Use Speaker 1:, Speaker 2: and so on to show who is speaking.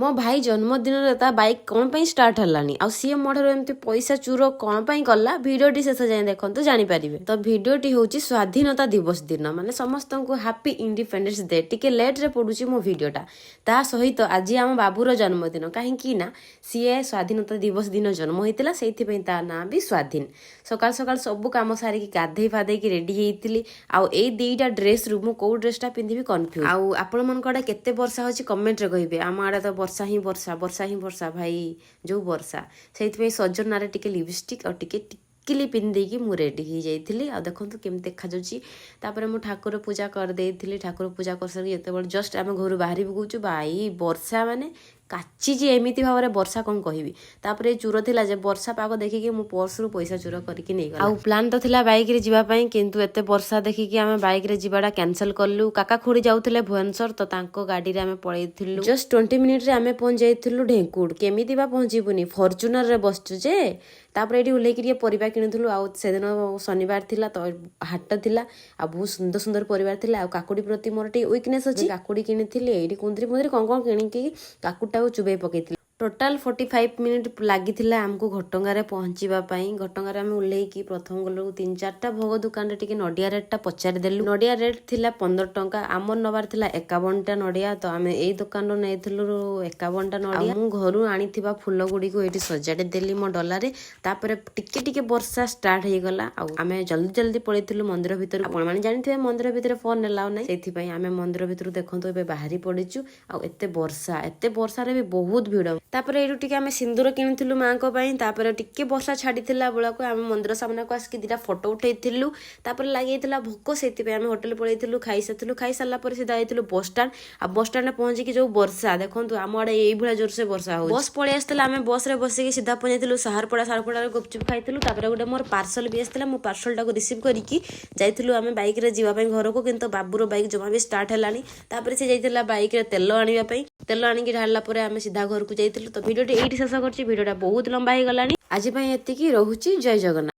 Speaker 1: मो भाई जन्मदिन ता बाइक कौन पाई स्टार्ट हलानी आ सी मोठर एमती पैसा चूर कौन पाई कला भिडियोटी शेष जाए देखते जानीपारे। तो भिडियोटी हूँ स्वाधीनता दिवस दिन माने समस्त को हैप्पी इंडिपेंडेंस डे। टिके लेट रे पड़ुची मो भिडियोटा ता सहित आज आम बाबूर जन्मदिन कहीं ना सीए स्वाधीनता दिवस दिन जन्म होता से ना भी स्वाधीन। सकाल सकाल सब कम सारिकी गाधे फाधे रेडी होती आउ दुईटा ड्रेस रु मु कौ ड्रेसटा पिंधि कन्फ्यूज। आउ आपण मन आड़े केते वर्षा होची कमेंट रे कहिबे। आम आड़े तो वर्षा ही वर्षा भाई जो वर्षा से सजनारे टिके लिपस्टिक और टिके टिकिली पिंधेकी मु रेडी हो जाइली। आ देखो केमी देखा जापर मु ठाकुर पूजा करदे। ठाकुर पूजा कर सारी जिते जस्ट आम घर बाहर पकाऊँ भाई वर्षा माने काची एमती भाव में वर्षा कौन कहबी। तापर चूर थिला जे वर्षा पाग देखिकी मु पर्स रु पैसा चूर करके नहीं गला। आउ प्लान तो थिला बाइक रे जीवा पई किंतु एते वर्षा देखिकी आमे बाइक रे जीवाटा कैंसल करलु। काका खुड़ी जाउथिले भुवनेश्वर तो तांको गाड़ी रे आमे पळैथिलु। जस्ट 20 मिनिट रे आमे पहुंच जाइथिलु ढेंकुड़। केमिति बा पहुंचीबुनी फॉर्च्यूनर रे बसचु जे तापर एठी उल्लेखि टिके परिबा किनिथिलु। आउ सेदिन शनिवार थिला तो हाट थिला आ बहुत सुंदर सुंदर परिवार थिला। आ काकुडी प्रति मोर टी वीकनेस अछि। काकुडी किनिथिले एठी कुंद्री मुंद्री कोन किनिकी काकुटा चुबे पकईथि। टोटाल 45 मिनिट लगी आमको घटंगार पहुँचापी। घटंगार आम उल्लेखि प्रथम गलु 3-4टा भोग दुकान रे टिके नडिया रेटटा पचारिदेलु। नडिया रेट थिला 15 टंका। आमर नबार थिला 51टा नडिया तो आम यही दुकान रो नेइथिलु 51टा नडिया। मु घरु आनिथिबा फूल गुडी को एठी सजाडी देली मो डलारे। तापर टिके टिके वर्षा स्टार्ट हो गला। आमे जल्दी जल्दी पळैथिलु मंदिर भितर। आपण माने जानिथिबे मंदिर भितर फोन नेलाउ नै सेथि पई आमे मंदिर भितर देखंतु एबे बाहरी पडिचु। आ एते वर्षा रे भी बहुत भीड़। तापर एठू टिके आमे सिंदूर किनिथिलु मां को पई। तापर टिके वर्षा छाडीथिला बेला को आमे मंदिर सामने को आसकी दिटा फोटो उठैथिलु। तापर लागैथिला भोक सेति पई आमे होटल पळैथिलु। खाई सारला पर सीधा आइथिलु बस स्टैंड। आ बस स्टैंड रे पहुंची कि जो वर्षा देखंतु आम आडे एई भला जोर से वर्षा हो। बस पळे आस्थिला आमे बस रे बसी कि सीधा पहुंचैथिलु साहरपड़ा रे गुपचुप खाइथिलु। तापर गोटे मोर पार्सल भी आस्थिला। मो पार्सल टाको रिसीव करिकि जाइथिलु आमे बाइक रे जीवा पई घर को। किंतु बाबूर बाइक जमा भी स्टार्ट हेलानी। तापर से जाइथिला बाइक रे तेल आनिबा पई। तेल आनिकी ढाळला परे आमे सीधा घर को जाइथिलु। तो भिडियोटी एठी शेष करछि। भिडियोटा बहुत लंबा हो गलानी। आज पई एतिकी रहुछि। जय जगन्नाथ।